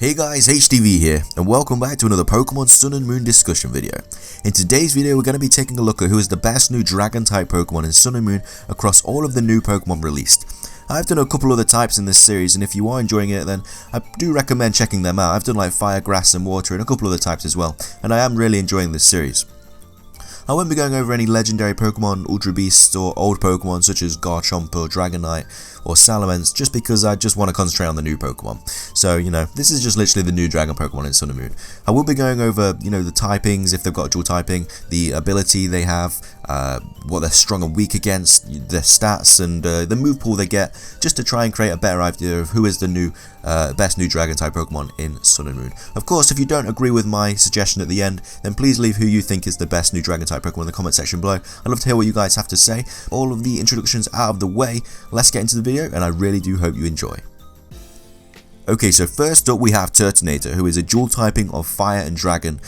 Hey guys, HTV here, and welcome back to another Pokemon Sun and Moon discussion video. In today's video, we're going to be taking a look at who is the best new Dragon-type Pokemon in Sun and Moon across all of the new Pokemon released. I've done a couple other types in this series, and if you are enjoying it, then I do recommend checking them out. I've done like Fire, Grass, and Water, and a couple other types as well, and I am really enjoying this series. I won't be going over any legendary Pokemon, Ultra Beasts, or old Pokemon such as Garchomp or Dragonite or Salamence, just because I just want to concentrate on the new Pokemon. So, this is just literally the new Dragon Pokemon in Sun and Moon. I will be going over, the typings, if they've got a dual typing, the ability they have, what they're strong and weak against, their stats, and the move pool they get, just to try and create a better idea of who is the new best new Dragon-type Pokemon in Sun and Moon. Of course, if you don't agree with my suggestion at the end, then please leave who you think is the best new Dragon-type Pokemon in the comment section below. I'd love to hear what you guys have to say. All of the introductions out of the way, let's get into the video, and I really do hope you enjoy. Okay, so first up we have Turtinator, who is a dual typing of Fire and Dragon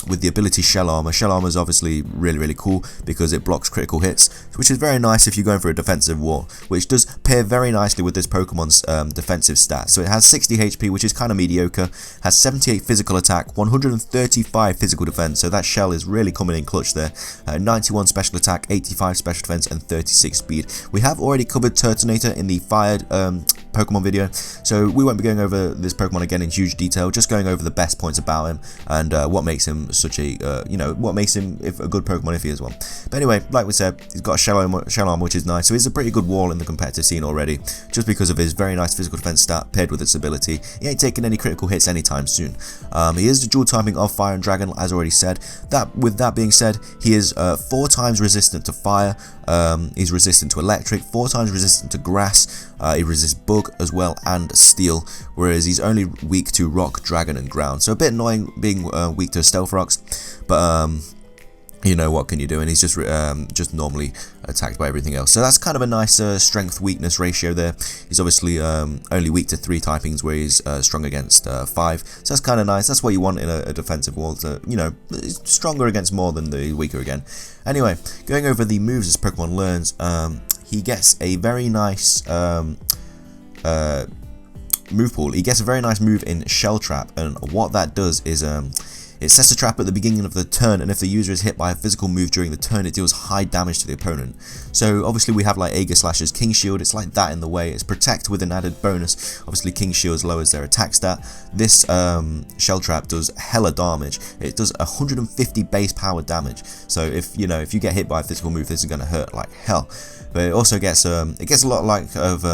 with the ability Shell Armor. Shell Armor is obviously really cool because it blocks critical hits, which is very nice if you're going for a defensive wall, which does pair very nicely with this Pokemon's defensive stats. So it has 60 HP, which is kind of mediocre, has 78 physical attack, 135 physical defense, so that Shell is really coming in clutch there, 91 special attack, 85 special defense, and 36 speed. We have already covered Turtinator in the Fired Pokemon video, so we won't be going over this Pokemon again in huge detail, just going over the best points about him and what makes him such a, what makes him a good Pokemon if he is one. But anyway, like we said, he's got a Shell Armor, which is nice, so he's a pretty good wall in the competitive scene already, just because of his very nice physical defense stat paired with its ability. He ain't taking any critical hits anytime soon. He is the dual typing of Fire and Dragon, as already said. With that being said, he is 4 times resistant to Fire, he's resistant to Electric, 4 times resistant to Grass, he resists Bug as well and Steel, whereas he's only weak to Rock, Dragon, and Ground. So a bit annoying being weak to Stealth Rocks, but what can you do? And he's just normally attacked by everything else. So that's kind of a nice strength-weakness ratio there. He's obviously only weak to 3 typings, where he's strong against 5. So that's kind of nice. That's what you want in a defensive wall. To, stronger against more than the weaker again. Anyway, going over the moves this Pokemon learns, he gets a very nice move pool. He gets a very nice move in Shell Trap, and what that does is it sets a trap at the beginning of the turn, and if the user is hit by a physical move during the turn, it deals high damage to the opponent. So obviously we have like Aegislash's King Shield, it's like that in the way. It's Protect with an added bonus. Obviously King Shield lowers their attack stat. This Shell Trap does hella damage. It does 150 base power damage. So if you get hit by a physical move, this is going to hurt like hell. But it also gets a lot like of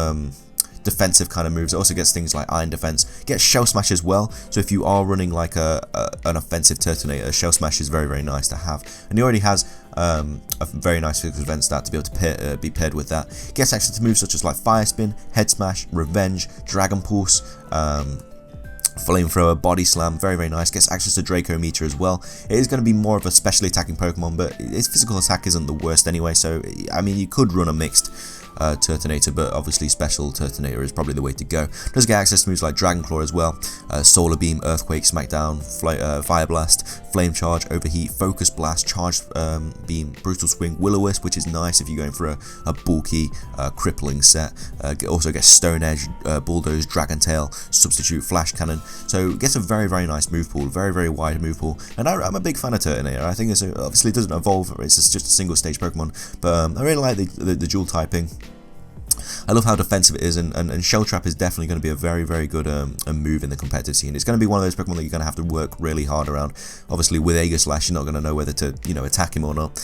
defensive kind of moves. It also gets things like Iron Defense. It gets Shell Smash as well, so if you are running like an offensive Turtinator, Shell Smash is very nice to have, and he already has a very nice physical defense stat to be able to be paired with that. It gets access to moves such as like Fire Spin, Head Smash, Revenge, Dragon Pulse, Flamethrower, Body Slam, very nice. Gets access to Draco Meter as well. It is going to be more of a specially attacking Pokemon, but its physical attack isn't the worst anyway, so I mean you could run a mixed Turtinator, but obviously special Turtinator is probably the way to go. Does get access to moves like Dragon Claw as well, Solar Beam, Earthquake, Smackdown, Fire Blast, Flame Charge, Overheat, Focus Blast, Charge Beam, Brutal Swing, Will-O-Wisp, which is nice if you're going for a bulky, crippling set. Also gets Stone Edge, Bulldoze, Dragon Tail, Substitute, Flash Cannon. So it gets a very nice move pool, very wide move pool, and I'm a big fan of Turtinator. I think obviously it doesn't evolve, it's just a single stage Pokemon, but I really like the dual typing. I love how defensive it is, and Shell Trap is definitely going to be a very good move in the competitive scene. It's going to be one of those Pokemon that you're going to have to work really hard around. Obviously with Aegislash, you're not going to know whether to attack him or not.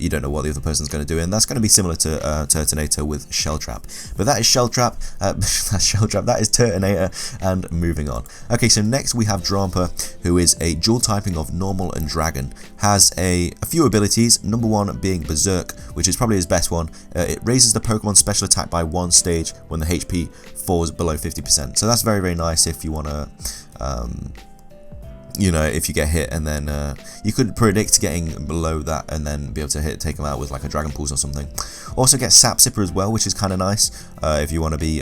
You don't know what the other person's going to do, and that's going to be similar to Turtinator with Shell Trap. But that is Shell Trap, that's Shell Trap, that is Turtinator, and moving on. Okay, so next we have Drampa, who is a dual typing of Normal and Dragon. Has a few abilities, number 1 being Berserk, which is probably his best one. It raises the Pokemon special attack by 1 stage when the HP falls below 50%. So that's very nice if you want to if you get hit, and then you could predict getting below that and then be able to take them out with like a Dragon Pulse or something. Also get Sap Sipper as well, which is kind of nice if you want to be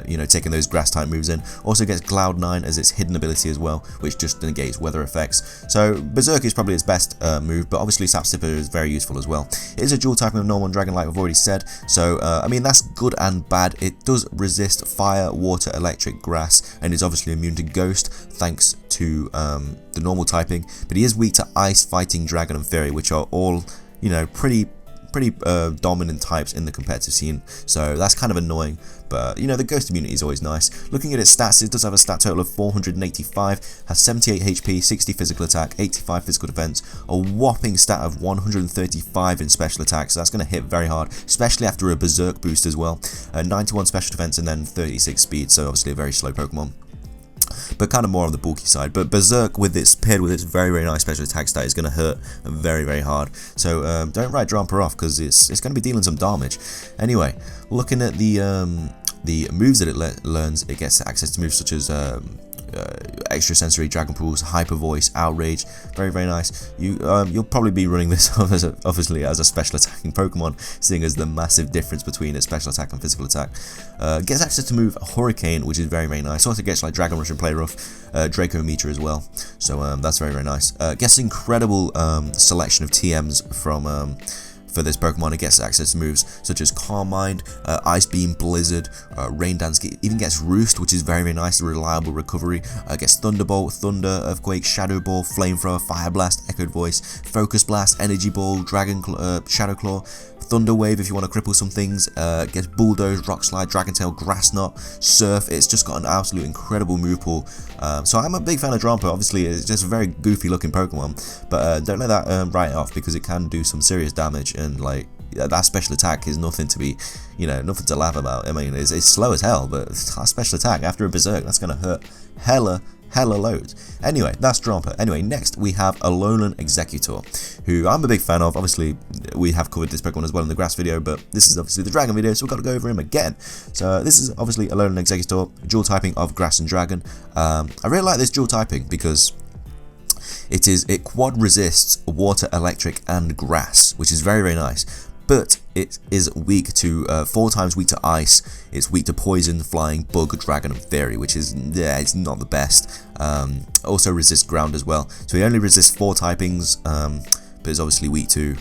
you know, taking those grass type moves in. Also gets Cloud 9 as its hidden ability as well, which just negates weather effects. So Berserk is probably its best move, but obviously Sap Sipper is very useful as well. It is a dual typing of normal and dragon, like I've already said, so I mean, that's good and bad. It does resist fire, water, electric, grass, and is obviously immune to ghost thanks to the normal typing, but he is weak to ice, fighting, dragon, and fairy, which are all, you know, pretty dominant types in the competitive scene, so that's kind of annoying. But you know, the ghost immunity is always nice. Looking at its stats, it does have a stat total of 485, has 78 HP, 60 physical attack, 85 physical defense, a whopping stat of 135 in special attack, so that's going to hit very hard, especially after a berserk boost as well. 91 special defense and then 36 speed, so obviously a very slow Pokemon, but kind of more on the bulky side. But Berserk, with its paired with its very nice special attack stat, is going to hurt very hard. So don't write Drampa off, because it's going to be dealing some damage. Anyway, looking at the moves that it learns, it gets access to moves such as extrasensory, Dragon Pulse, Hyper Voice, Outrage, very nice. You'll probably be running this obviously as a special attacking Pokemon, seeing as the massive difference between its special attack and physical attack. Gets access to move Hurricane, which is very nice. Also gets like Dragon Rush and Play Rough, Draco Meter as well, so that's very nice. Gets incredible selection of TMs from for this Pokemon. It gets access to moves such as Calm Mind, Ice Beam, Blizzard, Rain Dance, even gets Roost, which is very nice, reliable recovery. Gets Thunderbolt, Thunder, Earthquake, Shadow Ball, Flamethrower, Fire Blast, Echoed Voice, Focus Blast, Energy Ball, Shadow Claw, Thunder Wave if you want to cripple some things, gets Bulldoze, Rock Slide, Dragon Tail, Grass Knot, Surf. It's just got an absolute incredible move pool. So I'm a big fan of Drampa. Obviously, it's just a very goofy looking Pokemon, but don't let that write it off, because it can do some serious damage, and like that special attack is nothing to be, you know, nothing to laugh about. I mean, it's slow as hell, but that special attack after a Berserk, that's going to hurt hella loads. Anyway, that's Drampa. Anyway, next we have Alolan Executor, who I'm a big fan of. Obviously, we have covered this Pokemon as well in the grass video, but this is obviously the dragon video, so we've got to go over him again. So this is obviously Alolan Executor, dual typing of grass and dragon. I really like this dual typing because it quad resists water, electric, and grass, which is very nice. But it is weak to 4 times weak to ice. It's weak to poison, flying, bug, dragon, and fairy, which is, yeah, it's not the best. Also resists ground as well. So he only resists 4 typings, but is obviously weak to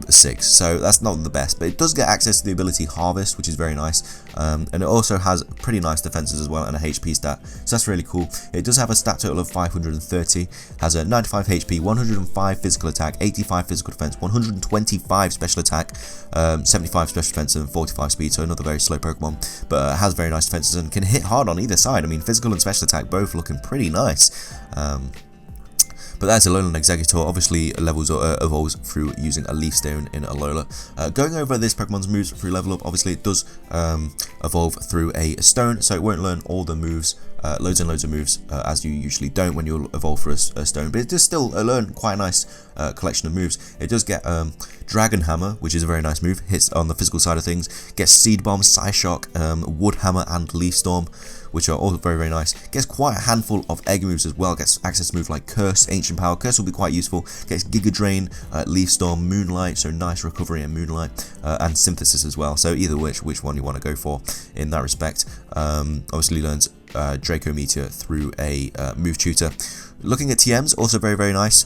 6, so that's not the best, but it does get access to the ability Harvest, which is very nice, and it also has pretty nice defenses as well and a HP stat, so that's really cool. It does have a stat total of 530, has a 95 HP, 105 physical attack, 85 physical defense, 125 special attack, 75 special defense, and 45 speed, so another very slow Pokemon, but has very nice defenses and can hit hard on either side. I mean, physical and special attack both looking pretty nice. But that's Alolan Executor, obviously evolves through using a Leaf Stone in Alola. Going over this Pokemon's moves through level up, obviously it does evolve through a stone, so it won't learn all the moves, loads and loads of moves, as you usually don't when you evolve through a stone, but it does still learn quite a nice collection of moves. It does get Dragon Hammer, which is a very nice move, hits on the physical side of things, gets Seed Bomb, Psyshock, Wood Hammer, and Leaf Storm, which are all very nice. Gets quite a handful of egg moves as well. Gets access to moves like Curse, Ancient Power. Curse will be quite useful. Gets Giga Drain, Leaf Storm, Moonlight, so nice recovery and Moonlight, and Synthesis as well. So either which one you want to go for in that respect. Obviously learns Draco Meteor through a move tutor. Looking at TMs, also very nice.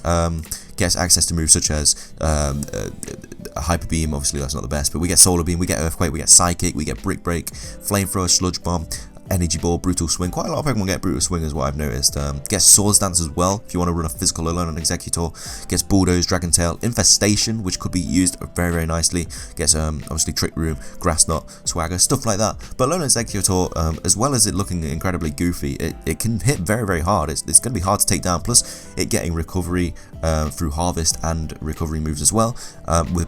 Gets access to moves such as Hyper Beam, obviously that's not the best, but we get Solar Beam, we get Earthquake, we get Psychic, we get Brick Break, Flamethrower, Sludge Bomb, Energy Ball, Brutal Swing. Quite a lot of Pokemon get Brutal Swing is what I've noticed. Gets Swords Dance as well, if you want to run a physical Alolan Executor. Gets Bulldoze, Dragon Tail, Infestation, which could be used very nicely. Gets obviously Trick Room, Grass Knot, Swagger, stuff like that. But Alolan Executor, as well as it looking incredibly goofy, it can hit very hard. It's going to be hard to take down, plus it getting recovery through Harvest and recovery moves as well,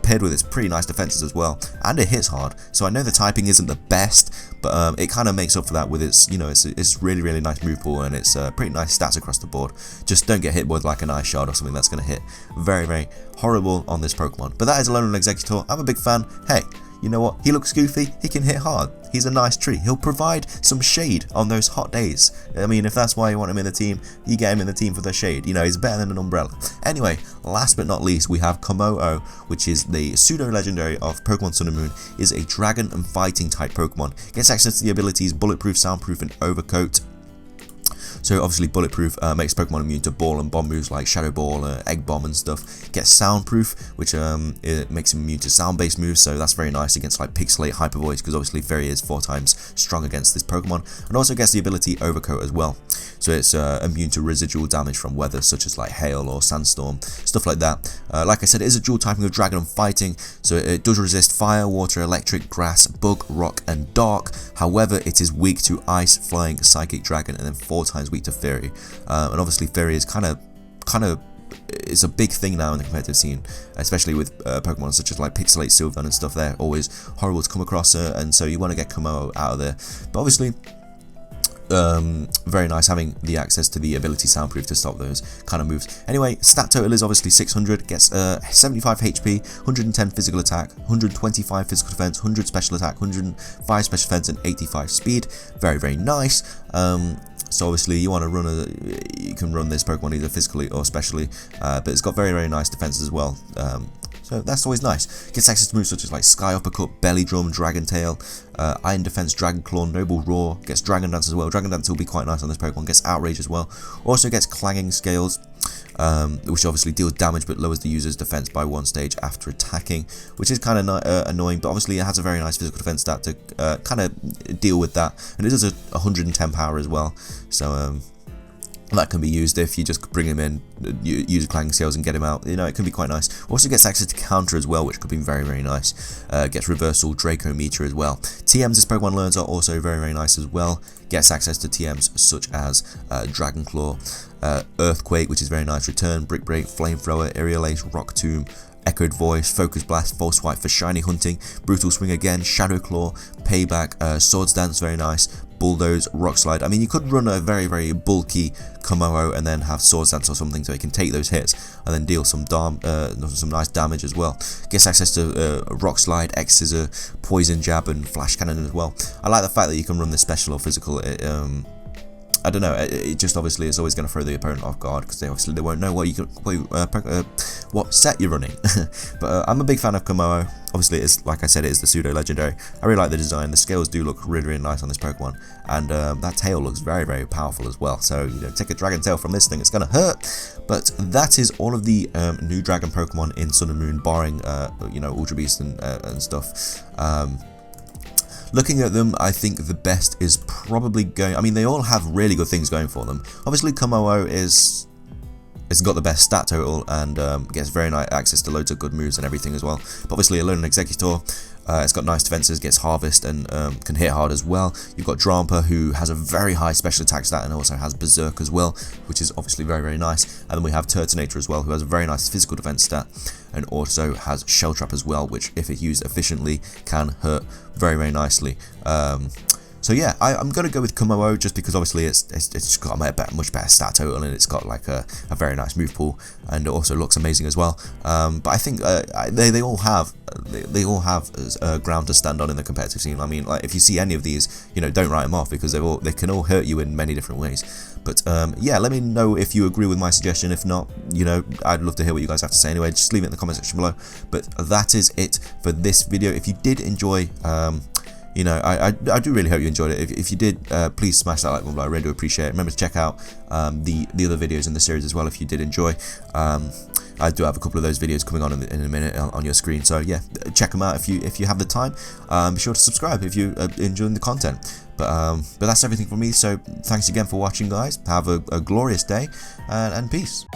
paired with its pretty nice defenses as well, and it hits hard. So I know the typing isn't the best, but it kind of makes up for that with its, you know, it's really nice move pool, and it's pretty nice stats across the board. Just don't get hit with like an Ice Shard or something that's going to hit very horrible on this Pokemon. But that is Alolan Executor. I'm a big fan. Hey, you know what, he looks goofy, he can hit hard, he's a nice tree, he'll provide some shade on those hot days. I mean, if that's why you want him in the team, you get him in the team for the shade, you know, he's better than an umbrella. Anyway, last but not least, we have Kommo-o, which is the pseudo-legendary of Pokemon Sun and Moon, is a dragon and fighting type Pokemon, gets access to the abilities Bulletproof, Soundproof and Overcoat. So obviously Bulletproof makes Pokemon immune to ball and bomb moves like Shadow Ball, Egg Bomb and stuff. Gets Soundproof, which it makes him immune to sound-based moves, so that's very nice against like Pixelate, Hyper Voice, because obviously Fairy is 4 times strong against this Pokemon. And also gets the ability Overcoat as well. So it's immune to residual damage from weather such as like hail or sandstorm, stuff like that. Like I said, it is a dual typing of dragon and fighting, so it does resist fire, water, electric, grass, bug, rock and dark. However, it is weak to ice, flying, psychic, dragon, and then 4 times weak to fairy. And obviously fairy is kind of it's a big thing now in the competitive scene, especially with Pokemon such as like Pixelate, Sylvan and stuff. They're always horrible to come across, and so you want to get Kommo-o out of there. But obviously very nice having the access to the ability Soundproof to stop those kind of moves. Anyway, stat total is obviously 600, gets 75 HP, 110 physical attack, 125 physical defense, 100 special attack, 105 special defense and 85 speed. Very, very nice. So obviously you want to you can run this Pokemon either physically or specially, but it's got very, very nice defense as well. So that's always nice. Gets access to moves such as like Sky Uppercut, Belly Drum, Dragon Tail, Iron Defense, Dragon Claw, Noble Roar. Gets Dragon Dance as well. Dragon Dance will be quite nice on this Pokemon. Gets Outrage as well. Also gets Clanging Scales, which obviously deals damage but lowers the user's defense by 1 stage after attacking, which is kind of annoying, but obviously it has a very nice physical defense stat to kind of deal with that, and it does a 110 power as well, so that can be used if you just bring him in, use Clanging Scales and get him out. You know, it can be quite nice. Also gets access to Counter as well, which could be very, very nice. Gets Reversal, Draco Meter as well. TMs this Pokemon learns are also very, very nice as well. Gets access to TMs such as Dragon Claw, Earthquake, which is very nice. Return, Brick Break, Flamethrower, Aerial Ace, Rock Tomb, Echoed Voice, Focus Blast, False Swipe for Shiny Hunting, Brutal Swing again, Shadow Claw, Payback, Swords Dance, very nice. Bulldoze, Rock Slide. I mean, you could run a very, very bulky Kommo-o and then have Swords Dance or something so it can take those hits and then deal some nice damage as well. Gets access to Rock Slide, X Scissor, Poison Jab and Flash Cannon as well. I like the fact that you can run this special or physical. I don't know, it just obviously is always going to throw the opponent off guard because they won't know what set you're running. But I'm a big fan of Kommo-o. Obviously, it's like I said, it is the pseudo legendary. I really like the design. The scales do look really, really nice on this Pokemon, and that tail looks very, very powerful as well. So you know, take a dragon tail from this thing, it's going to hurt. But that is all of the new dragon Pokemon in Sun and Moon, barring you know, Ultra Beast and stuff. Looking at them, I think the best is probably going... I mean, they all have really good things going for them. Obviously, Kommo-o has got the best stat total and gets very nice access to loads of good moves and everything as well. But obviously, Alone and Executor, it's got nice defenses, gets Harvest and can hit hard as well. You've got Drampa, who has a very high special attack stat and also has Berserk as well, which is obviously very, very nice. And then we have Turtinator as well, who has a very nice physical defense stat and also has Shell Trap as well, which if it's used efficiently can hurt very, very nicely. So yeah, I'm going to go with Kommo-o just because obviously it's got a much better stat total and it's got like a very nice move pool and it also looks amazing as well. But I think they all have ground to stand on in the competitive scene. I mean, like if you see any of these, you know, don't write them off because they can all hurt you in many different ways. But yeah, let me know if you agree with my suggestion. If not, you know, I'd love to hear what you guys have to say anyway. Just leave it in the comment section below. But that is it for this video. If you did enjoy you know, I do really hope you enjoyed it. If you did, please smash that like button below. I really do appreciate it. Remember to check out the other videos in the series as well if you did enjoy. I do have a couple of those videos coming on in a minute on your screen. So yeah, check them out if you have the time. Be sure to subscribe if you're enjoying the content. But that's everything from me. So thanks again for watching, guys. Have a glorious day and peace.